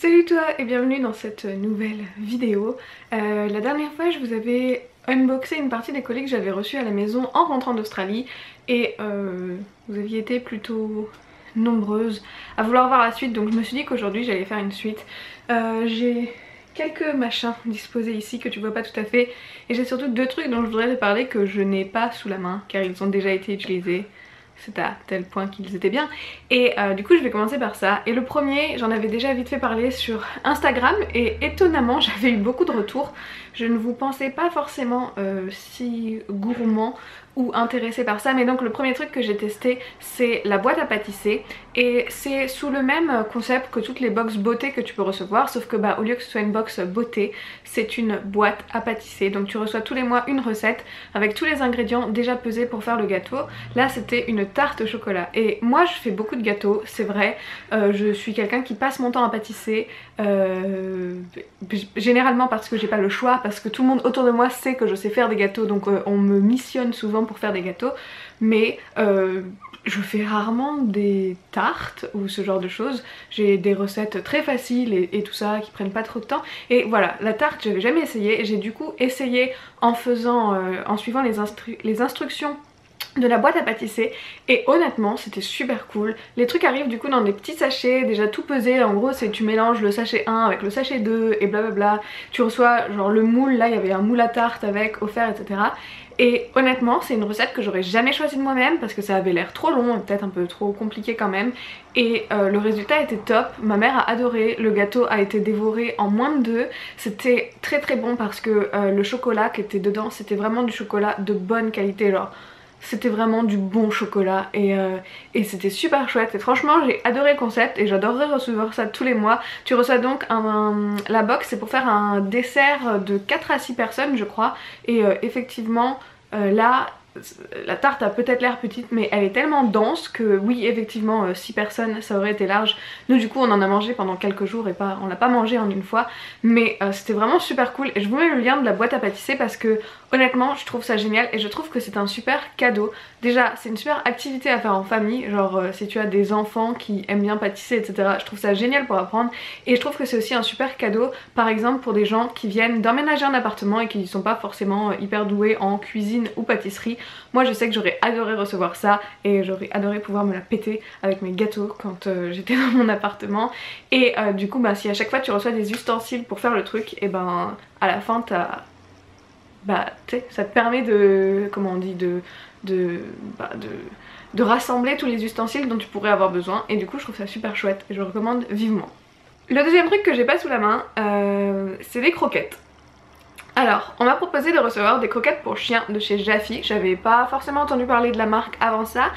Salut toi et bienvenue dans cette nouvelle vidéo. La dernière fois je vous avais unboxé une partie des colis que j'avais reçus à la maison en rentrant d'Australie et vous aviez été plutôt nombreuses à vouloir voir la suite, donc je me suis dit qu'aujourd'hui j'allais faire une suite. J'ai quelques machins disposés ici que tu vois pas tout à fait et j'ai surtout deux trucs dont je voudrais te parler que je n'ai pas sous la main car ils ont déjà été utilisés. C'est à tel point qu'ils étaient bien. Et du coup je vais commencer par ça. Et le premier, j'en avais déjà vite fait parler sur Instagram et étonnamment j'avais eu beaucoup de retours. Je ne vous pensais pas forcément si gourmand ou intéressé par ça, mais donc le premier truc que j'ai testé c'est la boîte à pâtisser et c'est sous le même concept que toutes les box beauté que tu peux recevoir, sauf que au lieu que ce soit une box beauté, c'est une boîte à pâtisser. Donc tu reçois tous les mois une recette avec tous les ingrédients déjà pesés pour faire le gâteau. Là c'était une tarte au chocolat et moi je fais beaucoup de gâteaux, c'est vrai. Je suis quelqu'un qui passe mon temps à pâtisser, généralement parce que j'ai pas le choix, parce que tout le monde autour de moi sait que je sais faire des gâteaux, donc on me missionne souvent pour faire des gâteaux, mais je fais rarement des tartes ou ce genre de choses. J'ai des recettes très faciles et tout ça qui prennent pas trop de temps. Et voilà, la tarte j'avais jamais essayé. J'ai du coup essayé en faisant, en suivant les instructions de la boîte à pâtisser et honnêtement c'était super cool. Les trucs arrivent du coup dans des petits sachets déjà tout pesés. En gros c'est tu mélanges le sachet 1 avec le sachet 2 et blablabla. Tu reçois genre le moule, là il y avait un moule à tarte avec offert, etc. Et honnêtement c'est une recette que j'aurais jamais choisie de moi-même parce que ça avait l'air trop long et peut-être un peu trop compliqué quand même. Et le résultat était top, ma mère a adoré, le gâteau a été dévoré en moins de 2. C'était très très bon parce que le chocolat qui était dedans c'était vraiment du chocolat de bonne qualité, genre c'était vraiment du bon chocolat et c'était super chouette et franchement j'ai adoré le concept et j'adorerais recevoir ça tous les mois. Tu reçois donc la box, c'est pour faire un dessert de 4 à 6 personnes je crois et effectivement là la tarte a peut-être l'air petite mais elle est tellement dense que oui effectivement 6 personnes ça aurait été large. Nous du coup on en a mangé pendant quelques jours et on l'a pas mangé en une fois, mais c'était vraiment super cool et je vous mets le lien de la boîte à pâtisser parce que honnêtement je trouve ça génial et je trouve que c'est un super cadeau. Déjà c'est une super activité à faire en famille, genre si tu as des enfants qui aiment bien pâtisser etc, je trouve ça génial pour apprendre et je trouve que c'est aussi un super cadeau par exemple pour des gens qui viennent d'emménager un appartement et qui ne sont pas forcément hyper doués en cuisine ou pâtisserie. Moi je sais que j'aurais adoré recevoir ça et j'aurais adoré pouvoir me la péter avec mes gâteaux quand j'étais dans mon appartement. Et du coup si à chaque fois tu reçois des ustensiles pour faire le truc, et à la fin t'as... tu sais, ça te permet de... comment on dit, de rassembler tous les ustensiles dont tu pourrais avoir besoin et du coup je trouve ça super chouette et je le recommande vivement. Le deuxième truc que j'ai pas sous la main c'est des croquettes. Alors, on m'a proposé de recevoir des croquettes pour chiens de chez Jaffy. J'avais pas forcément entendu parler de la marque avant ça.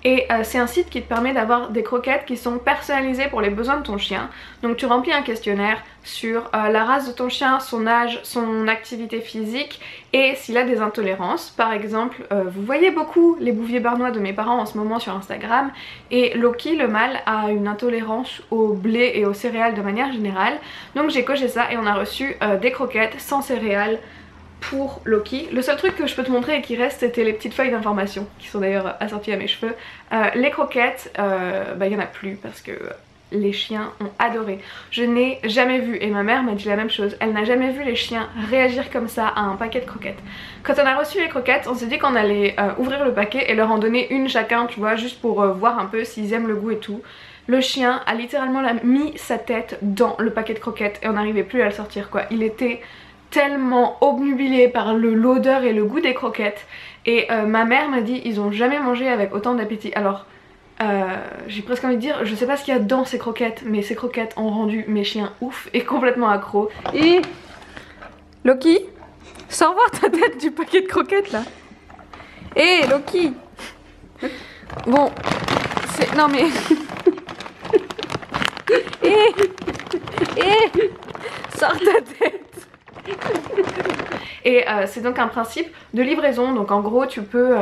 Et c'est un site qui te permet d'avoir des croquettes qui sont personnalisées pour les besoins de ton chien. Donc tu remplis un questionnaire sur la race de ton chien, son âge, son activité physique et s'il a des intolérances. Par exemple, vous voyez beaucoup les bouviers bernois de mes parents en ce moment sur Instagram. Et Loki, le mâle, a une intolérance au blé et aux céréales de manière générale. Donc j'ai coché ça et on a reçu des croquettes sans céréales pour Loki. Le seul truc que je peux te montrer et qui reste c'était les petites feuilles d'information qui sont d'ailleurs assorties à mes cheveux. Les croquettes, il y en a plus parce que les chiens ont adoré. Je n'ai jamais vu, et ma mère m'a dit la même chose, elle n'a jamais vu les chiens réagir comme ça à un paquet de croquettes. Quand on a reçu les croquettes, on s'est dit qu'on allait ouvrir le paquet et leur en donner une chacun, tu vois, juste pour voir un peu s'ils aiment le goût et tout. Le chien a littéralement mis sa tête dans le paquet de croquettes et on n'arrivait plus à le sortir quoi. Il était tellement obnubilé par l'odeur et le goût des croquettes et ma mère m'a dit ils ont jamais mangé avec autant d'appétit. Alors j'ai presque envie de dire je sais pas ce qu'il y a dans ces croquettes mais ces croquettes ont rendu mes chiens ouf et complètement accros. Et Loki, sors voir ta tête du paquet de croquettes là. Hé Loki. Bon c'est... non mais sors ta tête. Et c'est donc un principe de livraison, donc en gros tu peux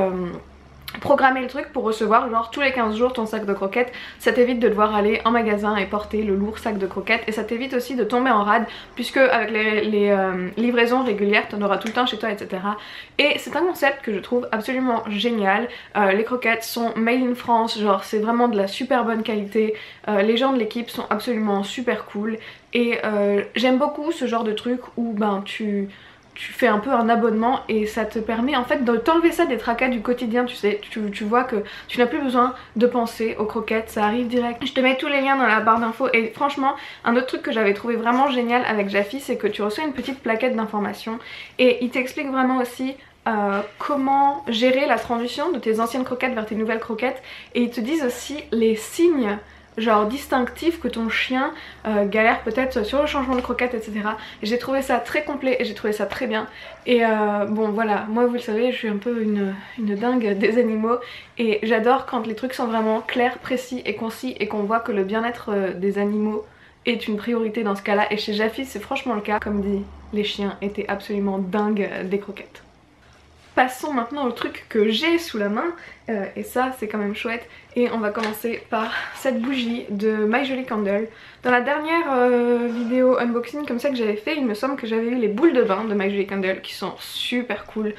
programmer le truc pour recevoir genre tous les 15 jours ton sac de croquettes. Ça t'évite de devoir aller en magasin et porter le lourd sac de croquettes, et ça t'évite aussi de tomber en rade puisque avec les livraisons régulières t'en auras tout le temps chez toi, etc. Et c'est un concept que je trouve absolument génial. Les croquettes sont made in France, genre c'est vraiment de la super bonne qualité. Les gens de l'équipe sont absolument super cool, et j'aime beaucoup ce genre de truc où ben tu fais un peu un abonnement et ça te permet en fait de t'enlever ça des tracas du quotidien, tu sais, tu vois que tu n'as plus besoin de penser aux croquettes, ça arrive direct. Je te mets tous les liens dans la barre d'infos. Et franchement, un autre truc que j'avais trouvé vraiment génial avec Jaffy, c'est que tu reçois une petite plaquette d'informations et il t'explique vraiment aussi comment gérer la transition de tes anciennes croquettes vers tes nouvelles croquettes, et ils te disent aussi les signes genre distinctif que ton chien galère peut-être sur le changement de croquette, etc. Et j'ai trouvé ça très complet et j'ai trouvé ça très bien. Et bon voilà, moi vous le savez, je suis un peu une dingue des animaux, et j'adore quand les trucs sont vraiment clairs, précis et concis, et qu'on voit que le bien-être des animaux est une priorité dans ce cas-là. Et chez Jaffy c'est franchement le cas. Comme dit, les chiens étaient absolument dingues des croquettes. Passons maintenant au truc que j'ai sous la main, et ça c'est quand même chouette. Et on va commencer par cette bougie de My Jolly Candle. Dans la dernière vidéo unboxing comme ça que j'avais fait, il me semble que j'avais eu les boules de bain de My Jolly Candle qui sont super cool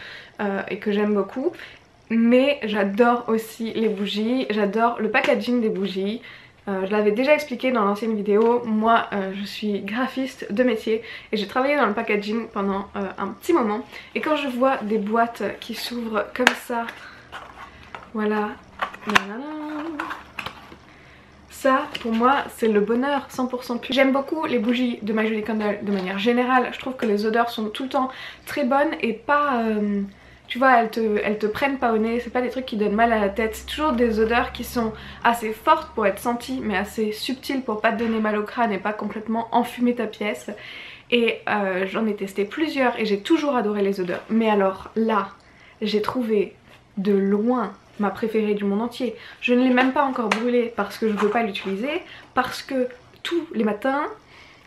et que j'aime beaucoup. Mais j'adore aussi les bougies, j'adore le packaging des bougies. Je l'avais déjà expliqué dans l'ancienne vidéo, moi je suis graphiste de métier et j'ai travaillé dans le packaging pendant un petit moment. Et quand je vois des boîtes qui s'ouvrent comme ça, voilà, ça pour moi c'est le bonheur 100% pur. J'aime beaucoup les bougies de My Jolly Candle de manière générale. Je trouve que les odeurs sont tout le temps très bonnes et pas... tu vois, elles te prennent pas au nez, c'est pas des trucs qui donnent mal à la tête. C'est toujours des odeurs qui sont assez fortes pour être senties, mais assez subtiles pour pas te donner mal au crâne et pas complètement enfumer ta pièce. Et j'en ai testé plusieurs et j'ai toujours adoré les odeurs. Mais alors là, j'ai trouvé de loin ma préférée du monde entier. Je ne l'ai même pas encore brûlée parce que je veux pas l'utiliser, parce que tous les matins,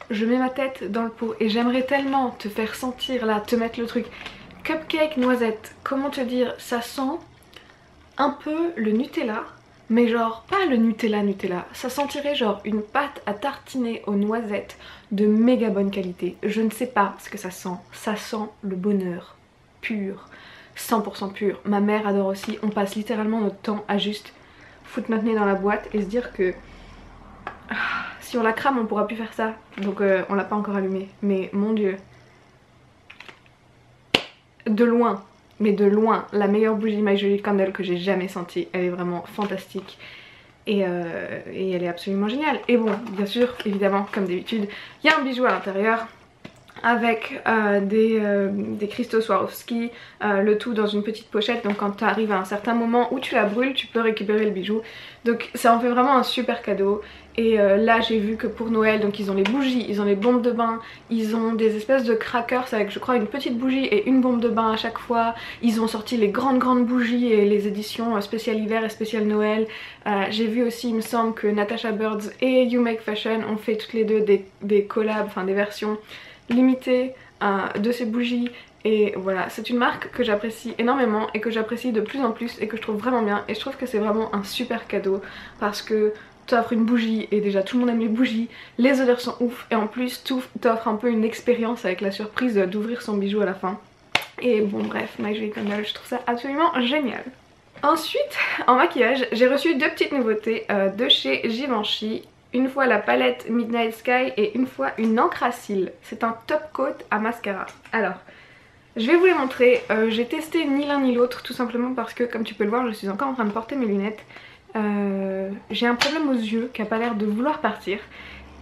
je mets ma tête dans le pot et j'aimerais tellement te faire sentir là, te mettre le truc. Cupcake noisette, comment te dire, ça sent un peu le Nutella, mais genre pas le Nutella, ça sentirait genre une pâte à tartiner aux noisettes de méga bonne qualité. Je ne sais pas ce que ça sent le bonheur pur, 100% pur. Ma mère adore aussi, on passe littéralement notre temps à juste foutre notre nez dans la boîte et se dire que si on la crame on pourra plus faire ça, donc on l'a pas encore allumée, mais mon dieu. De loin, mais de loin, la meilleure bougie My Jolly Candle que j'ai jamais sentie. Elle est vraiment fantastique et elle est absolument géniale. Et bon, bien sûr, évidemment, comme d'habitude, il y a un bijou à l'intérieur avec des cristaux Swarovski, le tout dans une petite pochette. Donc quand tu arrives à un certain moment où tu la brûles, tu peux récupérer le bijou. Donc ça en fait vraiment un super cadeau. Et là j'ai vu que pour Noël, donc ils ont les bougies, ils ont les bombes de bain, ils ont des espèces de crackers avec je crois une petite bougie et une bombe de bain à chaque fois. Ils ont sorti les grandes bougies et les éditions spéciales hiver et spéciales Noël. J'ai vu aussi, il me semble que Natasha Birds et You Make Fashion ont fait toutes les deux des collabs, enfin des versions limitées de ces bougies. Et voilà, c'est une marque que j'apprécie énormément et que j'apprécie de plus en plus et que je trouve vraiment bien. Et je trouve que c'est vraiment un super cadeau parce que t'offres une bougie et déjà tout le monde aime les bougies, les odeurs sont ouf et en plus t'offres un peu une expérience avec la surprise d'ouvrir son bijou à la fin. Et bon bref, My Jolly Candle, je trouve ça absolument génial. Ensuite, en maquillage, j'ai reçu deux petites nouveautés de chez Givenchy. Une fois la palette Midnight Sky et une fois une encre à cils. C'est un top coat à mascara. Alors, je vais vous les montrer. J'ai testé ni l'un ni l'autre tout simplement parce que comme tu peux le voir, je suis encore en train de porter mes lunettes. J'ai un problème aux yeux qui a pas l'air de vouloir partir.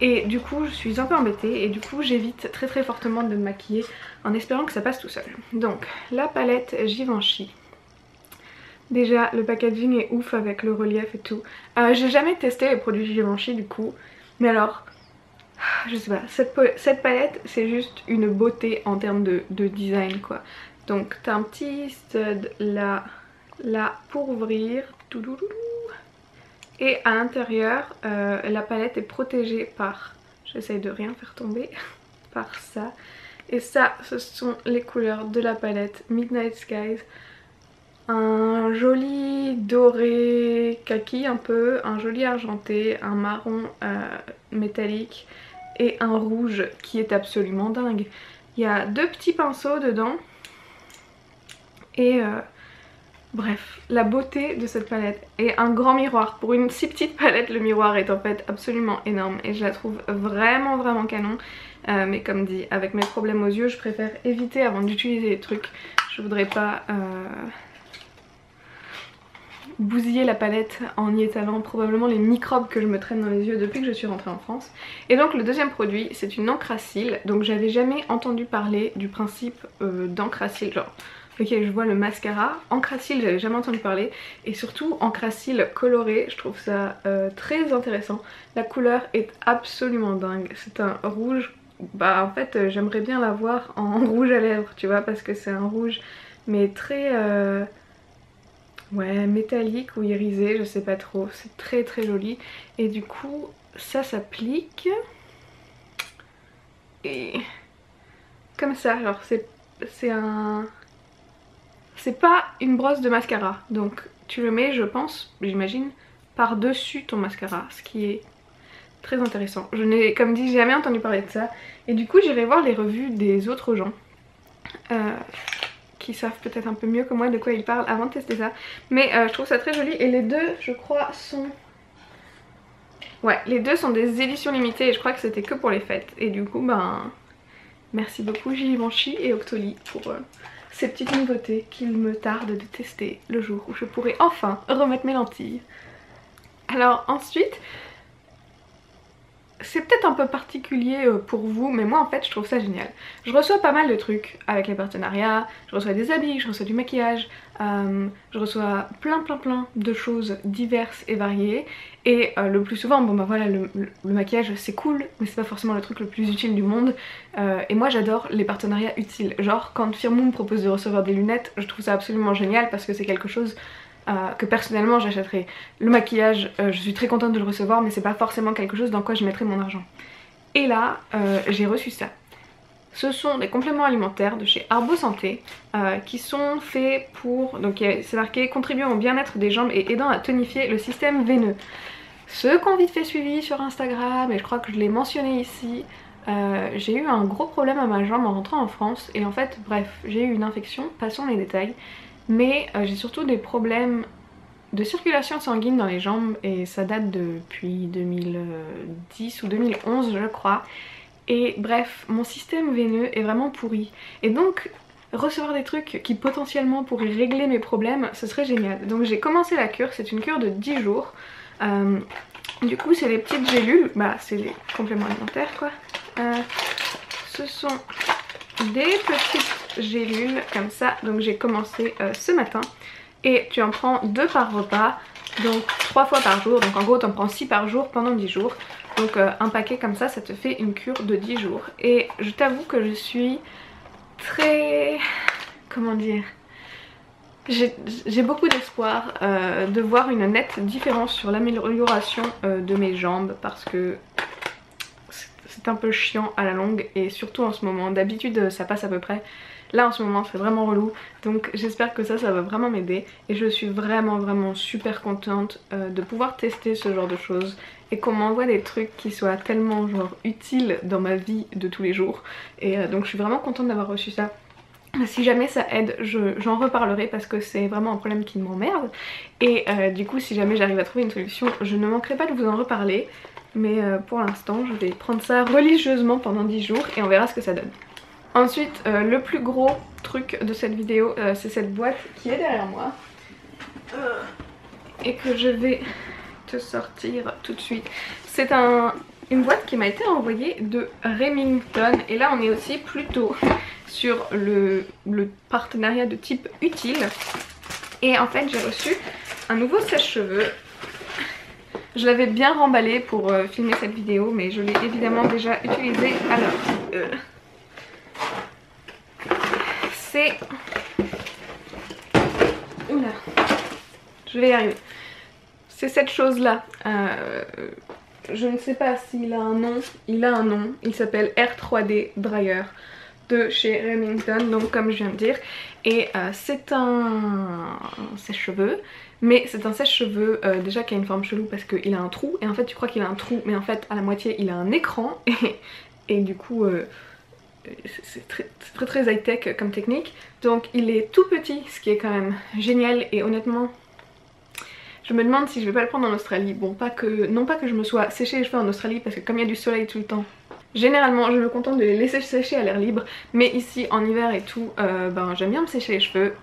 Et du coup je suis un peu embêtée et du coup j'évite très fortement de me maquiller en espérant que ça passe tout seul. Donc la palette Givenchy. Déjà le packaging est ouf avec le relief et tout. J'ai jamais testé les produits Givenchy du coup. Mais alors, je sais pas, cette palette c'est juste une beauté en termes de design quoi. Donc t'as un petit stud là pour ouvrir. Et à l'intérieur, la palette est protégée par, j'essaye de rien faire tomber, par ça. Et ça, ce sont les couleurs de la palette Midnight Skies. un joli doré kaki un peu, un joli argenté, un marron métallique et un rouge qui est absolument dingue. Il y a 2 petits pinceaux dedans et bref, la beauté de cette palette. Et un grand miroir. Pour une si petite palette, le miroir est en fait absolument énorme et je la trouve vraiment vraiment canon. Mais comme dit, avec mes problèmes aux yeux, je préfère éviter avant d'utiliser les trucs. Je voudrais pas bousiller la palette en y étalant probablement les microbes que je me traîne dans les yeux depuis que je suis rentrée en France. Et donc le deuxième produit, c'est une encre à cils. Donc j'avais jamais entendu parler du principe d'encre à cils, genre ok je vois le mascara, encre à cils j'avais jamais entendu parler, et surtout encre à cils colorée, je trouve ça très intéressant. La couleur est absolument dingue, c'est un rouge, bah en fait j'aimerais bien l'avoir en rouge à lèvres tu vois, parce que c'est un rouge mais très ouais, métallique ou irisé, je sais pas trop, c'est très très joli. Et du coup ça s'applique et comme ça, alors c'est un... c'est pas une brosse de mascara, donc tu le mets je pense, j'imagine, par dessus ton mascara, ce qui est très intéressant. Je n'ai comme dit jamais entendu parler de ça et du coup j'irai voir les revues des autres gens qui savent peut-être un peu mieux que moi de quoi ils parlent avant de tester ça. Mais je trouve ça très joli et les deux je crois sont... ouais, les deux sont des éditions limitées et je crois que c'était que pour les fêtes. Et du coup ben merci beaucoup Givenchy et Octoly pour ces petites nouveautés qu'il me tarde de tester le jour où je pourrai enfin remettre mes lentilles. Alors ensuite, c'est peut-être un peu particulier pour vous, mais moi en fait je trouve ça génial. Je reçois pas mal de trucs avec les partenariats, je reçois des habits, je reçois du maquillage, je reçois plein de choses diverses et variées. Et le plus souvent, bon bah voilà, le maquillage c'est cool, mais c'est pas forcément le truc le plus utile du monde. Et moi j'adore les partenariats utiles, genre quand Firmoo me propose de recevoir des lunettes, je trouve ça absolument génial parce que c'est quelque chose... que personnellement j'achèterais. Le maquillage, je suis très contente de le recevoir, mais c'est pas forcément quelque chose dans quoi je mettrais mon argent. Et là, j'ai reçu ça. Ce sont des compléments alimentaires de chez Arbo Santé qui sont faits pour... donc c'est marqué contribuant au bien-être des jambes et aidant à tonifier le système veineux. Ceux qui ont vite fait suivi sur Instagram, et je crois que je l'ai mentionné ici, j'ai eu un gros problème à ma jambe en rentrant en France et en fait bref j'ai eu une infection, passons les détails. Mais j'ai surtout des problèmes de circulation sanguine dans les jambes et ça date depuis 2010 ou 2011 je crois. Et bref, mon système veineux est vraiment pourri. Et donc recevoir des trucs qui potentiellement pourraient régler mes problèmes, ce serait génial. Donc j'ai commencé la cure, c'est une cure de 10 jours. Du coup c'est les petites gélules, bah c'est les compléments alimentaires quoi. Ce sont des petites gélules comme ça, donc j'ai commencé ce matin et tu en prends 2 par repas, donc 3 fois par jour, donc en gros tu en prends 6 par jour pendant 10 jours, donc un paquet comme ça te fait une cure de 10 jours. Et je t'avoue que je suis très... comment dire, j'ai beaucoup d'espoir de voir une nette différence sur l'amélioration de mes jambes parce que c'est un peu chiant à la longue et surtout en ce moment. D'habitude ça passe à peu près, là en ce moment c'est vraiment relou, donc j'espère que ça va vraiment m'aider et je suis vraiment super contente de pouvoir tester ce genre de choses et qu'on m'envoie des trucs qui soient tellement genre utiles dans ma vie de tous les jours. Et donc je suis vraiment contente d'avoir reçu ça. Si jamais ça aide, j'en reparlerai parce que c'est vraiment un problème qui m'emmerde. Et du coup si jamais j'arrive à trouver une solution, je ne manquerai pas de vous en reparler. Mais pour l'instant je vais prendre ça religieusement pendant 10 jours et on verra ce que ça donne. Ensuite le plus gros truc de cette vidéo c'est cette boîte qui est derrière moi et que je vais te sortir tout de suite. C'est une boîte qui m'a été envoyée de Remington et là on est aussi plutôt sur le partenariat de type utile. Et en fait j'ai reçu un nouveau sèche-cheveux. Je l'avais bien remballé pour filmer cette vidéo mais je l'ai évidemment déjà utilisé. Alors c'est... oula, je vais y arriver. C'est cette chose là. Je ne sais pas s'il a un nom. Il a un nom. Il s'appelle R3D Dryer. de chez Remington, donc comme je viens de dire. Et c'est un sèche-cheveux, mais c'est un sèche-cheveux déjà qui a une forme chelou parce qu'il a un trou, et en fait tu crois qu'il a un trou, mais en fait à la moitié il a un écran, et du coup c'est très high-tech comme technique. Donc il est tout petit, ce qui est quand même génial, et honnêtement je me demande si je vais pas le prendre en Australie. Bon, non pas que je me sois séché les cheveux en Australie, parce que comme il y a du soleil tout le temps, généralement je me contente de les laisser sécher à l'air libre, mais ici en hiver et tout, ben j'aime bien me sécher les cheveux.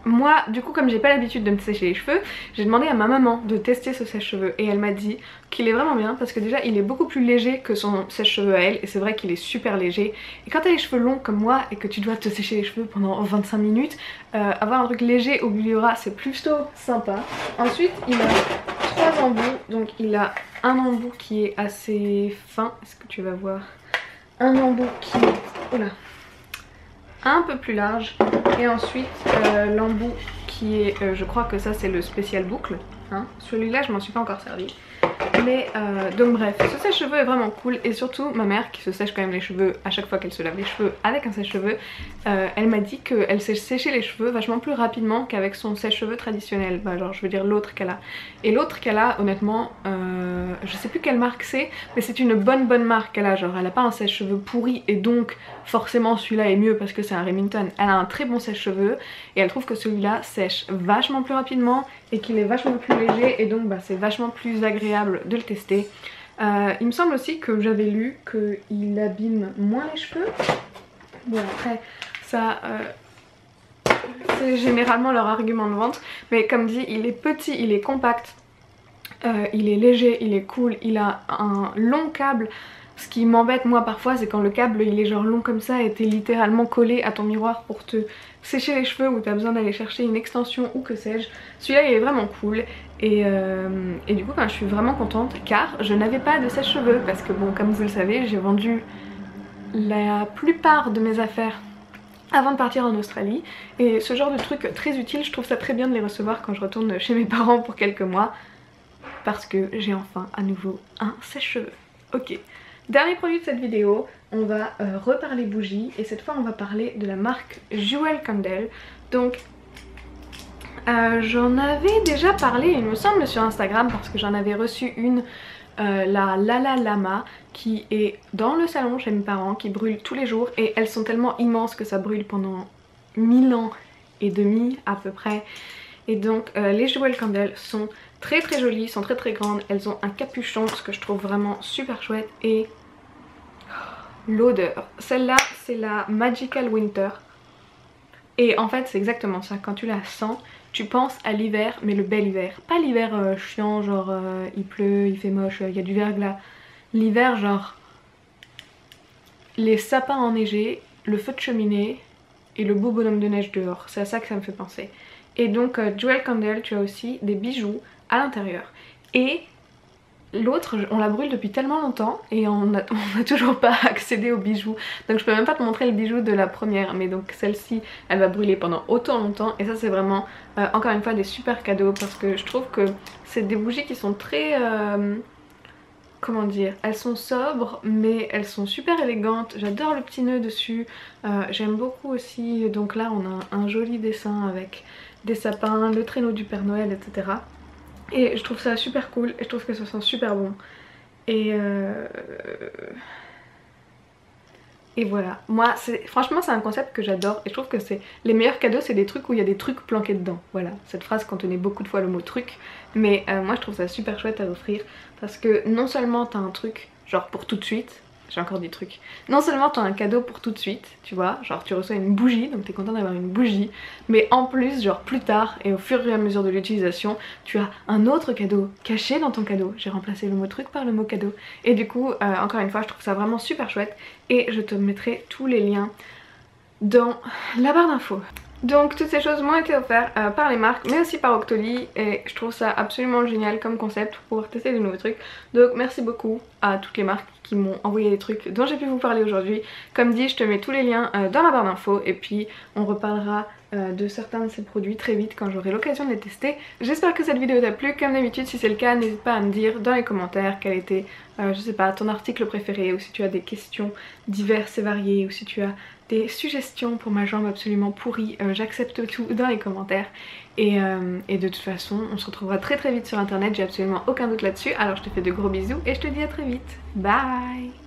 Moi, du coup, comme j'ai pas l'habitude de me sécher les cheveux, j'ai demandé à ma maman de tester ce sèche-cheveux et elle m'a dit qu'il est vraiment bien parce que déjà il est beaucoup plus léger que son sèche-cheveux à elle, et c'est vrai qu'il est super léger. Et quand t'as les cheveux longs comme moi et que tu dois te sécher les cheveux pendant 25 minutes, avoir un truc léger au bout du bras c'est plutôt sympa. Ensuite il a 3 embouts, donc il a un embout qui est assez fin, est-ce que tu vas voir? Un embout qui est... Oh là, un peu plus large, et ensuite l'embout qui est, je crois que ça c'est le spécial boucle, hein. Celui-là je m'en suis pas encore servi, mais donc bref, ce sèche-cheveux est vraiment cool, et surtout ma mère qui se sèche quand même les cheveux à chaque fois qu'elle se lave les cheveux avec un sèche-cheveux, elle m'a dit qu'elle sait sécher les cheveux vachement plus rapidement qu'avec son sèche-cheveux traditionnel, bah genre je veux dire l'autre qu'elle a. Et l'autre qu'elle a, honnêtement, je sais plus quelle marque c'est, mais c'est une bonne marque qu'elle a, genre elle a pas un sèche-cheveux pourri et donc forcément celui-là est mieux parce que c'est un Remington. Elle a un très bon sèche-cheveux et elle trouve que celui-là sèche vachement plus rapidement et qu'il est vachement plus léger, et donc bah, c'est vachement plus agréable de le tester. Il me semble aussi que j'avais lu qu'il abîme moins les cheveux. Bon après ça c'est généralement leur argument de vente, mais comme dit il est petit, il est compact, il est léger, il est cool, il a un long câble. Ce qui m'embête moi parfois c'est quand le câble il est genre long comme ça et t'es littéralement collé à ton miroir pour te sécher les cheveux, ou t'as besoin d'aller chercher une extension ou que sais-je. Celui-là il est vraiment cool, et du coup ben, je suis vraiment contente car je n'avais pas de sèche-cheveux parce que bon, comme vous le savez, j'ai vendu la plupart de mes affaires avant de partir en Australie, et ce genre de truc très utile, je trouve ça très bien de les recevoir quand je retourne chez mes parents pour quelques mois, parce que j'ai enfin à nouveau un sèche-cheveux. Ok, dernier produit de cette vidéo, on va reparler bougies, et cette fois on va parler de la marque Jewel Candle. Donc j'en avais déjà parlé il me semble sur Instagram parce que j'en avais reçu une, la Lala Lama, qui est dans le salon chez mes parents, qui brûle tous les jours, et elles sont tellement immenses que ça brûle pendant 1000 ans et demi à peu près. Et donc les Jewel Candle sont très jolies, sont très grandes, elles ont un capuchon, ce que je trouve vraiment super chouette, et l'odeur, celle-là c'est la Magical Winter, et en fait c'est exactement ça, quand tu la sens tu penses à l'hiver, mais le bel hiver, pas l'hiver chiant genre il pleut, il fait moche, il y a du verglas, l'hiver genre les sapins enneigés, le feu de cheminée et le beau bonhomme de neige dehors, c'est à ça que ça me fait penser. Et donc Jewel Candle, tu as aussi des bijoux à l'intérieur, et l'autre on la brûle depuis tellement longtemps et on n'a toujours pas accédé aux bijoux, donc je peux même pas te montrer le bijou de la première, mais donc celle-ci elle va brûler pendant autant longtemps, et ça c'est vraiment encore une fois des super cadeaux, parce que je trouve que c'est des bougies qui sont très comment dire, elles sont sobres mais elles sont super élégantes, j'adore le petit nœud dessus, j'aime beaucoup aussi, donc là on a un joli dessin avec des sapins, le traîneau du Père Noël, etc. Et je trouve ça super cool, et je trouve que ça sent super bon. Et voilà, moi franchement c'est un concept que j'adore, et je trouve que c'est les meilleurs cadeaux, c'est des trucs où il y a des trucs planqués dedans. Voilà, cette phrase contenait beaucoup de fois le mot truc, mais moi je trouve ça super chouette à offrir, parce que non seulement t'as un truc genre pour tout de suite, j'ai encore des trucs, non seulement t'as un cadeau pour tout de suite, tu vois, genre tu reçois une bougie, donc t'es content d'avoir une bougie, mais en plus genre plus tard et au fur et à mesure de l'utilisation, tu as un autre cadeau caché dans ton cadeau. J'ai remplacé le mot truc par le mot cadeau, et du coup encore une fois je trouve ça vraiment super chouette, et je te mettrai tous les liens dans la barre d'infos. Donc toutes ces choses m'ont été offertes par les marques, mais aussi par Octoly, et je trouve ça absolument génial comme concept pour pouvoir tester de nouveaux trucs. Donc merci beaucoup à toutes les marques qui m'ont envoyé des trucs dont j'ai pu vous parler aujourd'hui. Comme dit, je te mets tous les liens dans la barre d'infos, et puis on reparlera de certains de ces produits très vite quand j'aurai l'occasion de les tester. J'espère que cette vidéo t'a plu, comme d'habitude si c'est le cas n'hésite pas à me dire dans les commentaires quel était je sais pas, ton article préféré, ou si tu as des questions diverses et variées, ou si tu as des suggestions pour ma jambe absolument pourrie, j'accepte tout dans les commentaires. Et de toute façon, on se retrouvera très vite sur internet, j'ai absolument aucun doute là-dessus. Alors je te fais de gros bisous et je te dis à très vite. Bye!